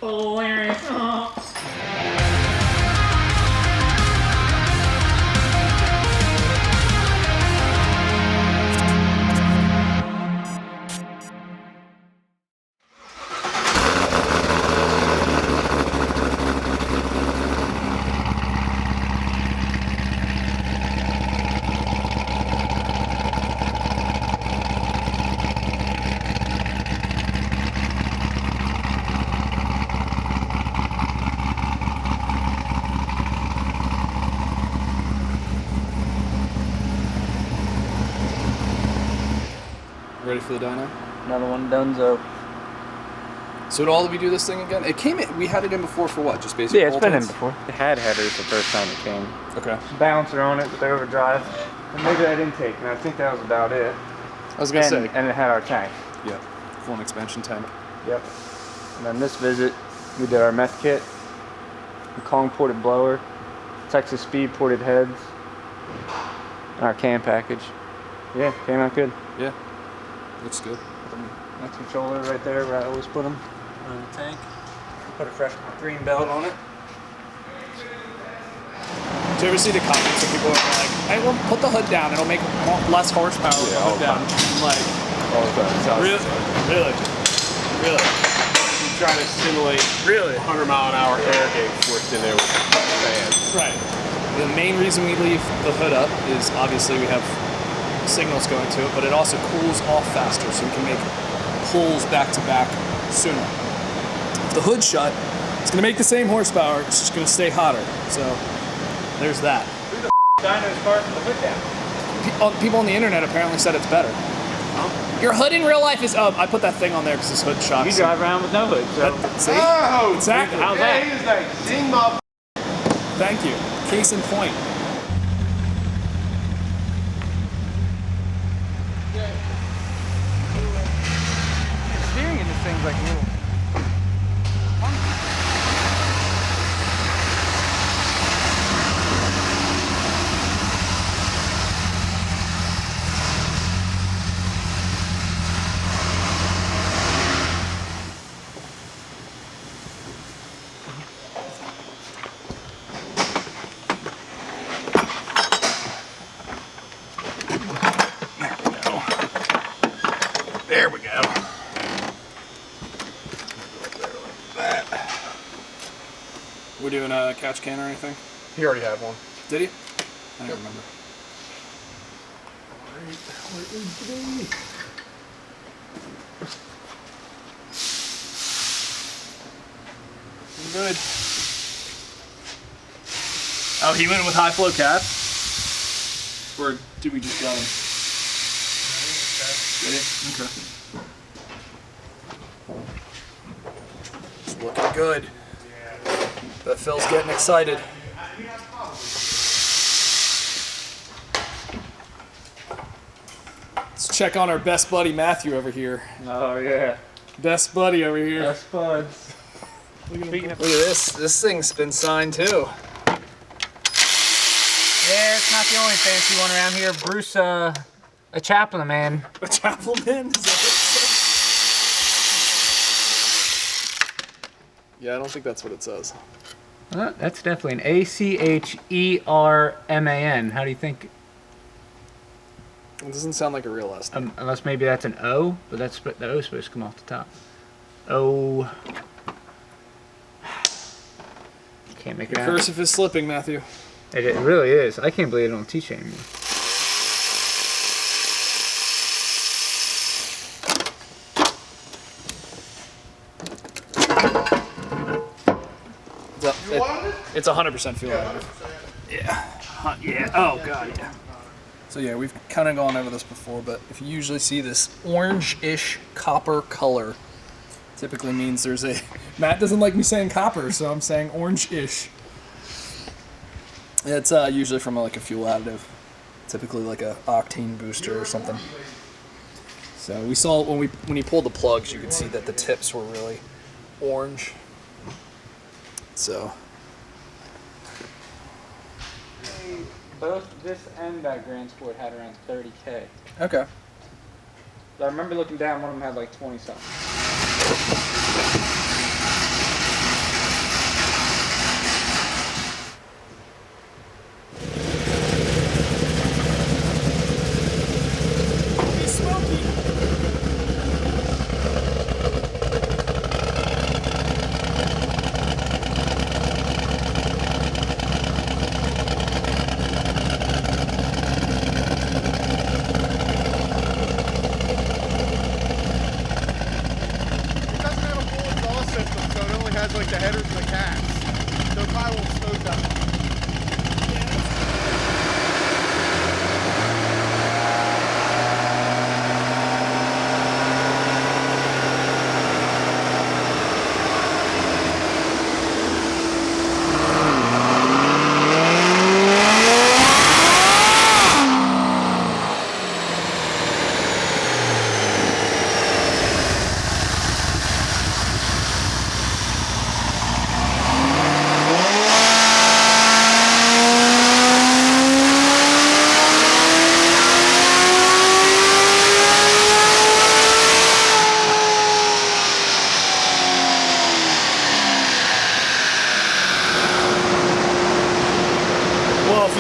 Oh, Larry. Oh. Ready for the dyno? Another one donezo. So at all did we do this thing again? It came in, we had it in before for what? Just basically Yeah, it's been in bolt-ons? before. It had headers the first time it came. Okay. Balancer on it with the overdrive. And maybe that intake, and I think that was about it. I was gonna say. And it had our tank. Yep. Full expansion tank. Yep. And then this visit, we did our meth kit, the Kong ported blower, Texas Speed ported heads, and our cam package. Yeah, came out good. Yeah. Looks good. Next controller right there where I always put them on the tank. Put a fresh green belt on it. Do you ever see the comments where people are like, "Hey, well, put the hood down. It'll make less horsepower with the hood down." I'm like, All the time. really? You try to simulate 100-mile-an-hour air gauge forced in there with fans. Right. The main reason we leave the hood up is obviously we have signals going to it, but it also cools off faster, so we can make pulls back to back sooner. If the hood's shut, it's going to make the same horsepower, it's just going to stay hotter. So there's that. Who the dyno's car with the hood down? People on the internet apparently said it's better. Huh? Your hood in real life is I put that thing on there because this hood shocks. You drive around with no hood, so. See? Oh, exactly. How's that? He was like, ding my. Thank you. Case in point. Steering in this thing's like a little. There we go. We're doing a catch can or anything? He already had one. Did he? I don't remember. Good. Oh, he went with high flow cap? Or did we just got him? Did he? Okay. It's looking good. But Phil's getting excited. Let's check on our best buddy Matthew over here. Oh, yeah. Best buddy over here. Best buds. Look at this. This thing's been signed too. Yeah, it's not the only fancy one around here. Bruce, a chaplain man. A Chappleman? Is that what it says? Yeah, I don't think that's what it says. That's definitely an A-C-H-E-R-M-A-N. How do you think? It doesn't sound like a real last name. Unless maybe that's an O, but that's the O's supposed to come off the top. O. Can't make it The out. cursive is slipping, Matthew. It really is. I can't believe they don't teach it anymore. It's 100% fuel additive. Yeah. Yeah. Oh, God, yeah. So, yeah, we've kind of gone over this before, but if you usually see this orange-ish copper color, typically means there's a... Matt doesn't like me saying copper, so I'm saying orange-ish. It's usually from like a fuel additive, typically like a octane booster or something. So we saw when you pulled the plugs, you could see that the tips were really orange. So Both this and that Grand Sport had around 30K. okay. I remember looking down, one of them had like 20 something. has like the headers and the cats. So it probably won't smoke that much.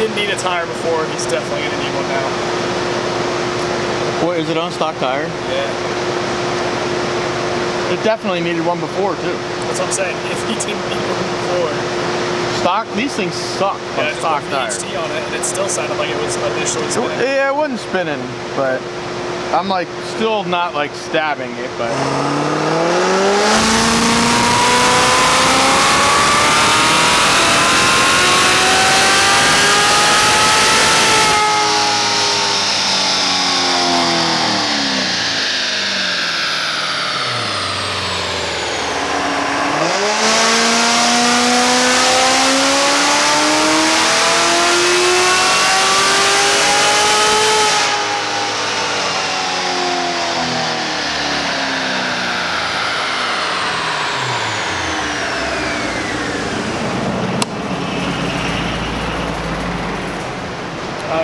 Didn't need a tire before, he's definitely gonna need one now. What is it on stock tire? Yeah. It definitely needed one before too. That's what I'm saying. If he didn't need one before. Stock, these things suck on stock tire. VHT on it, and it still sounded like it was initially spinning. Yeah, it wasn't spinning, but I'm like still not like stabbing it, but.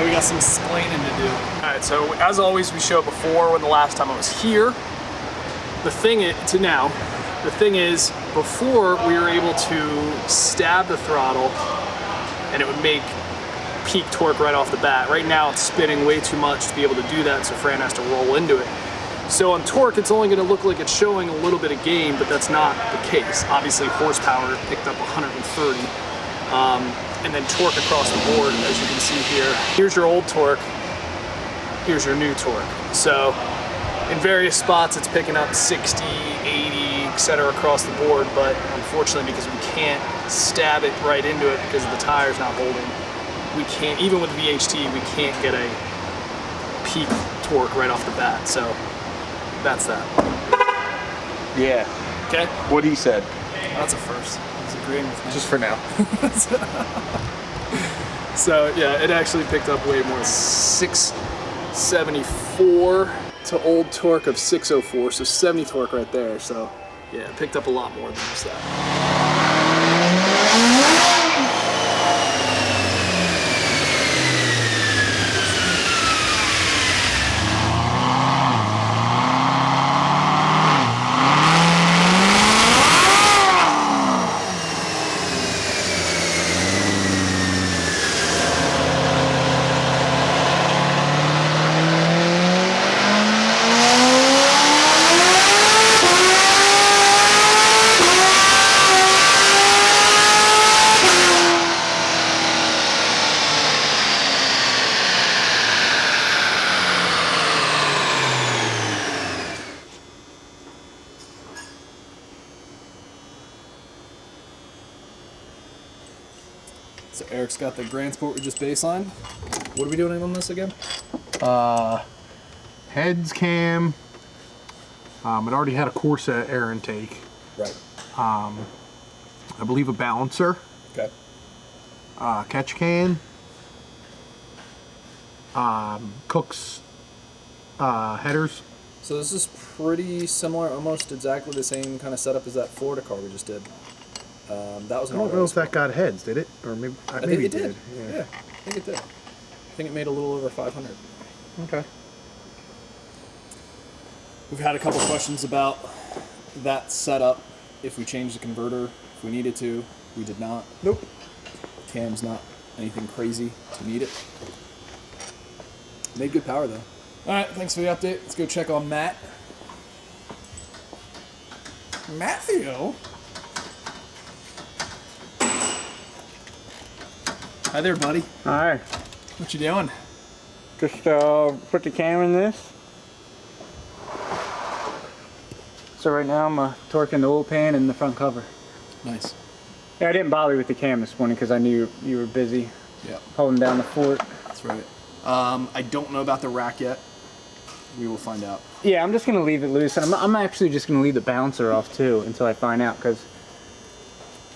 We got some explaining to do. Alright, so as always, we showed before when the last time I was here. The thing is, before we were able to stab the throttle and it would make peak torque right off the bat. Right now it's spinning way too much to be able to do that, so Fran has to roll into it. So on torque, it's only going to look like it's showing a little bit of gain, but that's not the case. Obviously, horsepower picked up 130. And then torque across the board, as you can see here. Here's your old torque, here's your new torque. So in various spots it's picking up 60, 80, etc. across the board, but unfortunately because we can't stab it right into it because the tire's not holding, we can't, even with VHT, we can't get a peak torque right off the bat. So that's that. Yeah. Okay? What he said. That's a first. He's agreeing with me. Just for now. So yeah, it actually picked up way more. 674 to old torque of 604, so 70 torque right there. So yeah, it picked up a lot more than just that. So Eric's got the Grand Sport we just baselined. What are we doing on this again? Heads cam. It already had a Corsa air intake. Right. I believe a balancer. Okay. Catch can. Cook's headers. So this is pretty similar, almost exactly the same kind of setup as that Florida car we just did. That was I don't know if that got heads, did it? Or maybe I think it did. Yeah, I think it did. I think it made a little over 500. Okay. We've had a couple questions about that setup. If we changed the converter, if we needed to, we did not. Nope. Cam's not anything crazy to need it. Made good power though. All right, thanks for the update. Let's go check on Matt. Matthew. Hi there, buddy. Hi. What you doing? Just put the cam in this. So right now I'm torquing the oil pan and the front cover. Nice. Yeah, I didn't bother you with the cam this morning because I knew you were busy Yeah, holding down the fort. that's right. I don't know about the rack yet. We will find out. Yeah, I'm just gonna leave it loose, and I'm actually just gonna leave the bouncer off too until I find out, because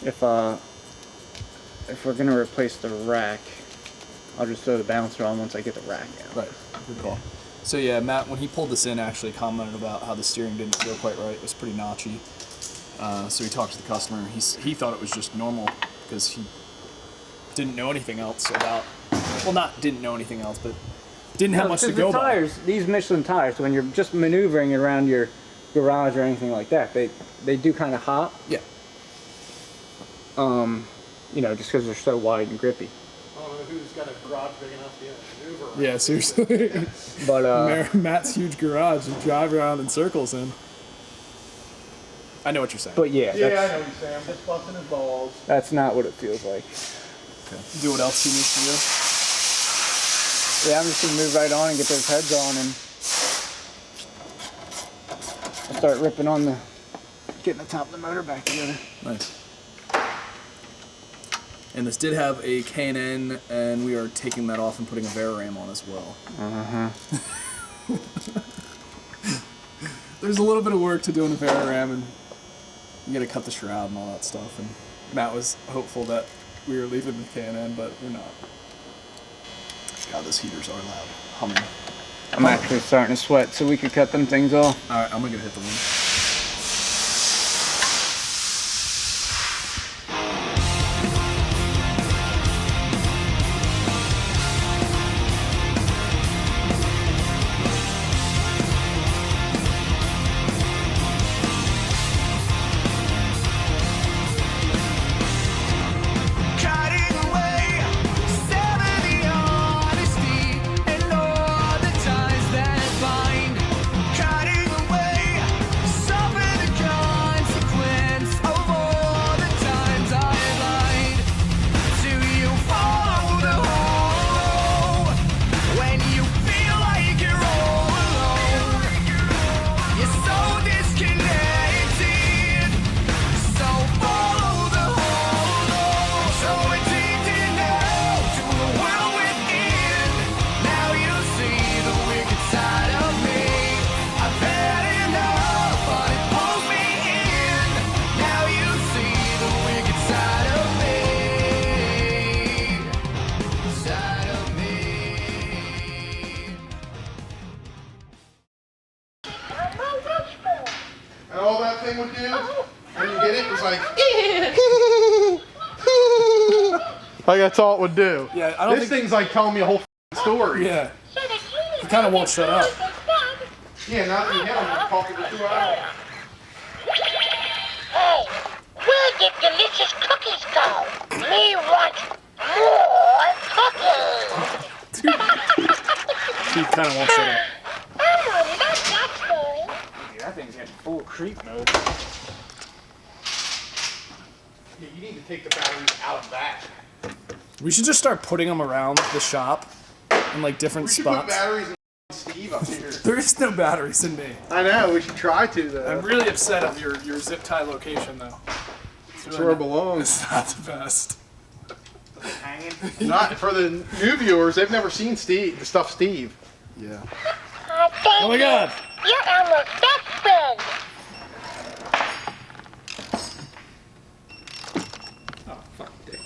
if we're gonna replace the rack, I'll just throw the bouncer on once I get the rack out. Right. Good call. So yeah, Matt, when he pulled this in, actually commented about how the steering didn't feel quite right. It was pretty notchy. So he talked to the customer. He thought it was just normal because he didn't know anything else about. Well, not didn't know anything else, but didn't have much to go the by. tires, these Michelin tires, when you're just maneuvering around your garage or anything like that, they do kind of hop. Yeah. You know, just because they're so wide and grippy. I don't know who's got a garage big enough to maneuver around. Yeah, seriously. But Matt's huge garage to drive around in circles in. I know what you're saying. but yeah, Yeah, I that's, know what you're saying. I'm just busting his balls. that's not what it feels like. Do what else he needs to do. Yeah, I'm just gonna move right on and get those heads on, and I'll start ripping on getting the top of the motor back together. Nice. And this did have a K&N, and we are taking that off and putting a Veraram on as well. There's a little bit of work to do in a Veraram, and you gotta cut the shroud and all that stuff. And Matt was hopeful that we were leaving the K&N, but we're not. God, those heaters are loud. Humming. I'm actually starting to sweat, so we could cut them things off. All right, I'm gonna hit the one. And all that thing would do, when you get it, was like, like that's all it would do. Yeah, I don't This think- thing's like telling me a whole story. Yeah. He kind of won't shut up. Yeah, not that you hit him, you're talking for 2 hours. Hey, where did delicious cookies go? Me want more cookies. He kind of won't shut up. Oh, that's that story. That thing's in full creep mode. Yeah, you need to take the batteries out of that. We should just start putting them around the shop in like different We should put spots. batteries in Steve up here. There is no batteries in me. I know, we should try to though. I'm really upset of your zip tie location though. That's where it belongs. It's not the best. Not for the new viewers, they've never seen Steve, the stuff Steve. Yeah. Thank Oh my God. You're almost best friends. Oh, fuck, dick.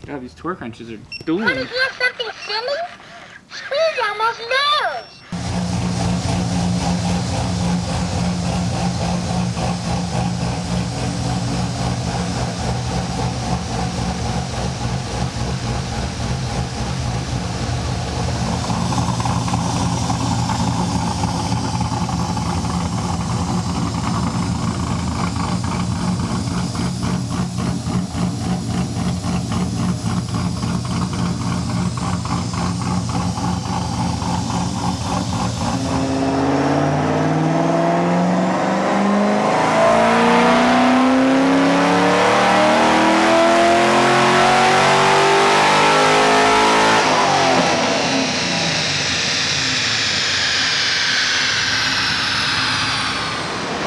God, these torque wrenches are Want to dueling. hear something silly? Speed almost knows.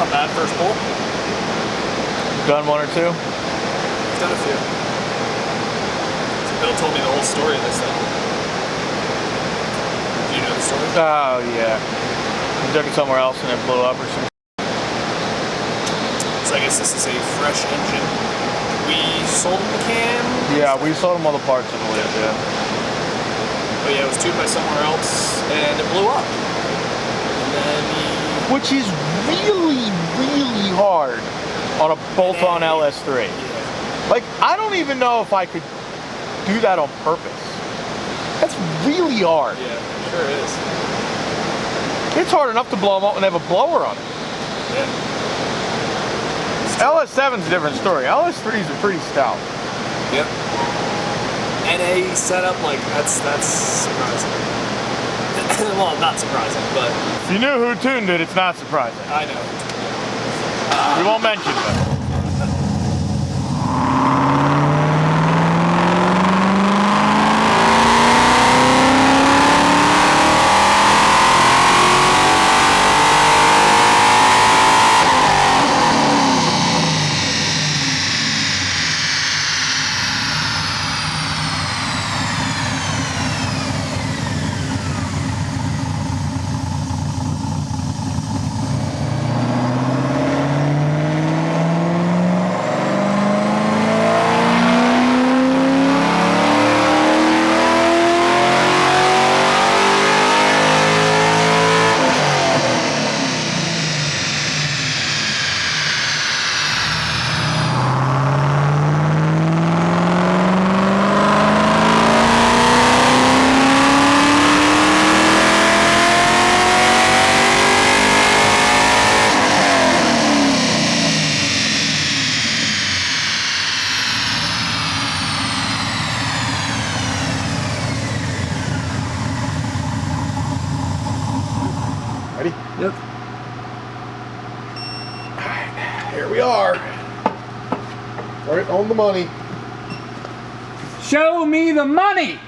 Not bad first pull. Done one or two? I've done a few. So Bill told me the whole story of this thing. Do you know the story? Oh, yeah. We took it somewhere else and it blew up or something. So I guess this is a fresh engine. We sold him the cam. Yeah, we sold them all the parts, I believe, yeah. But yeah, it was tuned by somewhere else and it blew up. And then Which is really, really hard on a bolt-on LS3. yeah. Like, I don't even know if I could do that on purpose. That's really hard. Yeah, sure is. It's hard enough to blow them up when they have a blower on it. Yeah. LS7's a different story. LS3s are pretty stout. Yep. NA setup, like that's surprising. Well, not surprising, but If you knew who tuned it, it's not surprising. I know. We won't mention them. Ready? Yep. Here we are. Right on the money. Show me the money!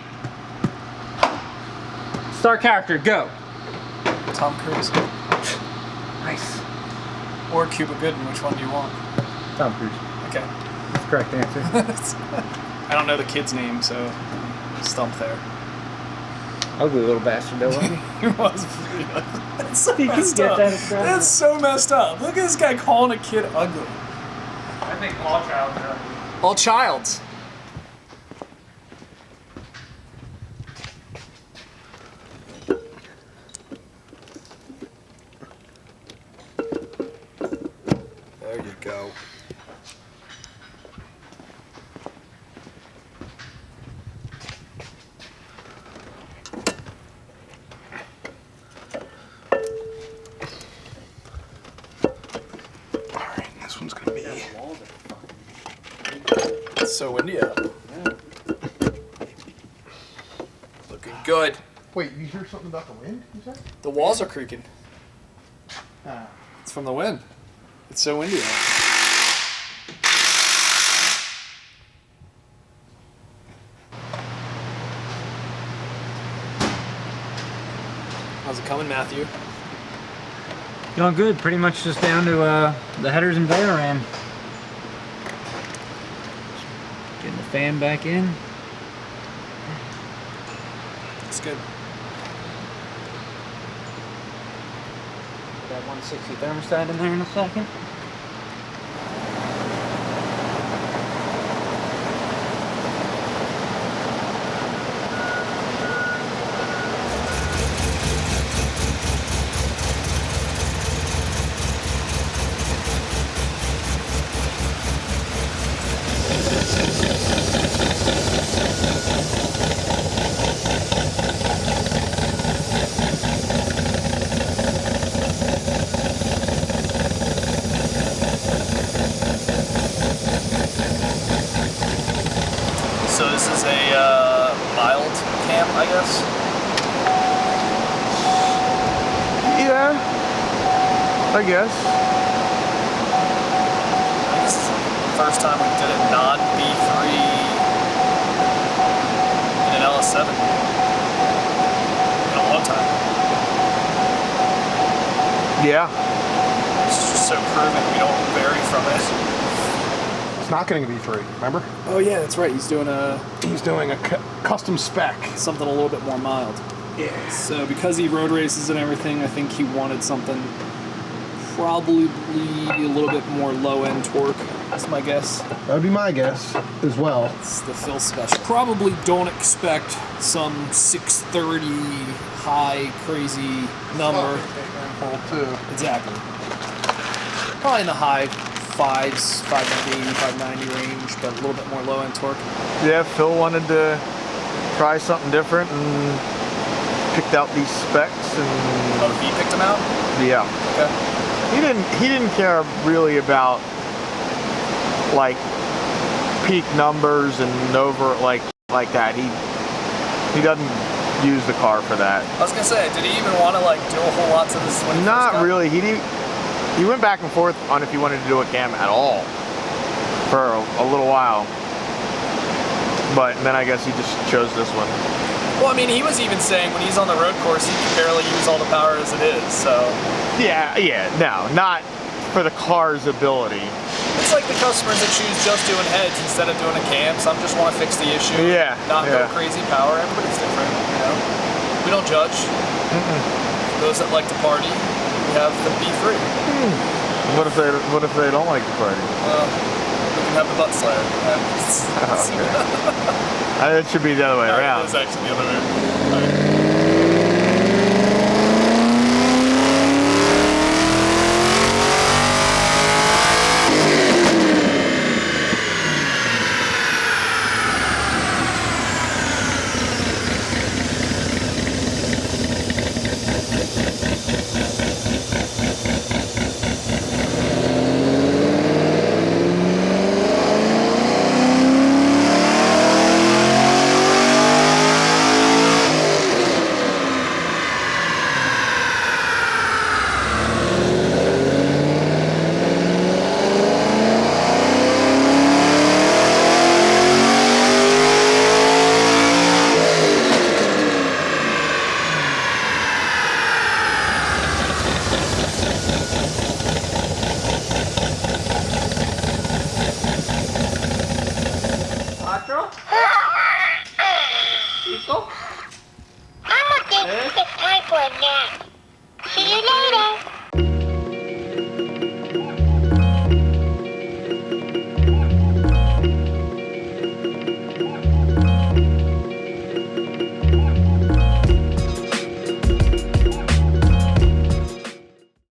Star character, go. Tom Cruise Nice. or Cuba Gooding, which one do you want? Tom Cruise. Okay. That's the correct answer. I don't know the kid's name, so stumped there. Ugly little bastard though, wasn't he? He was pretty ugly. That's so You can messed get up. that across. That's so messed up. Look at this guy calling a kid ugly. I think all childs are ugly. All childs. There you go. Alright, this one's gonna be. It's so windy out. Looking good. Wait, you hear something about the wind, you said? The walls are creaking. Ah. It's from the wind. It's so windy out. How's it coming, Matthew? Going good. Pretty much just down to the headers and Veyron. Getting the fan back in. It's good. That 160 thermostat in there in a second. So this is a mild camp, I guess. Yeah. I guess. I think this is the first time we did a non-B3 in an LS7 in a long time. Yeah. It's just so proven, we don't vary from it. It's not getting a V3, remember? Oh yeah, that's right. He's doing a Custom spec. something a little bit more mild. Yeah. So because he road races and everything, I think he wanted something probably a little bit more low-end torque. That's my guess. That would be my guess as well. It's the Phil special. Probably don't expect some 630 high crazy number. Exactly. Probably in the high fives, 580, 590 range, but a little bit more low-end torque. Yeah, Phil wanted to try something different and picked out these specs and Oh, he picked them out? yeah. Okay. He didn't care really about like peak numbers and over like that. He doesn't use the car for that. I was gonna say, did he even want to like do a whole lot to this when he first Not got it? really. He went back and forth on if he wanted to do a cam at all for a little while. But then I guess he just chose this one. Well, I mean, he was even saying when he's on the road course, he can barely use all the power as it is, so. Yeah, no, not for the car's ability. It's like the customers that choose just doing heads instead of doing a cam. Some just want to fix the issue. Yeah, Not go yeah. crazy power. Everybody's different, you know. We don't judge. Those that like to party, we have the B3. What if they don't like the party? We can have the butt slayer. It should be the other way around. It is actually the other way. All right. I'm gonna think it's time for a nap. See you later.